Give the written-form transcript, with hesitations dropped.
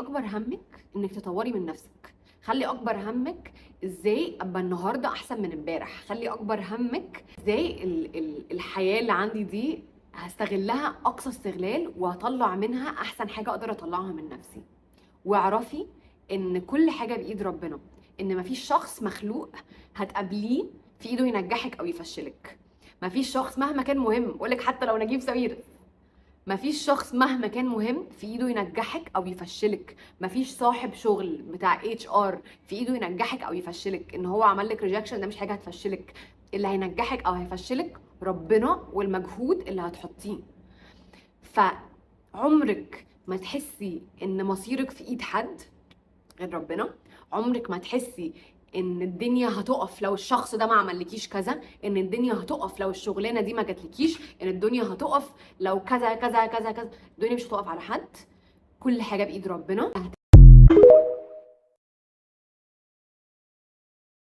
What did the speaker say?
اكبر همك انك تطوري من نفسك. خلي اكبر همك ازاي ابقى النهارده احسن من امبارح. خلي اكبر همك ازاي الحياه اللي عندي دي هستغلها اقصى استغلال وهطلع منها احسن حاجه اقدر اطلعها من نفسي. واعرفي ان كل حاجه بايد ربنا، ان مفيش شخص مخلوق هتقابليه في ايده ينجحك او يفشلك. مفيش شخص مهما كان مهم، بقولك حتى لو نجيب ساويرس، مفيش شخص مهما كان مهم في ايده ينجحك او يفشلك. مفيش صاحب شغل بتاع HR في ايده ينجحك او يفشلك. ان هو عمل لك ريجكشن ده مش حاجه هتفشلك. اللي هينجحك او هيفشلك ربنا والمجهود اللي هتحطيه. فعمرك ما تحسي ان مصيرك في ايد حد غير ربنا. عمرك ما تحسي ان الدنيا هتقف لو الشخص ده ما عملكيش كذا، ان الدنيا هتقف لو الشغلانه دي ما جاتلكيش، ان الدنيا هتقف لو كذا كذا كذا كذا. الدنيا مش هتقف على حد، كل حاجه بايد ربنا.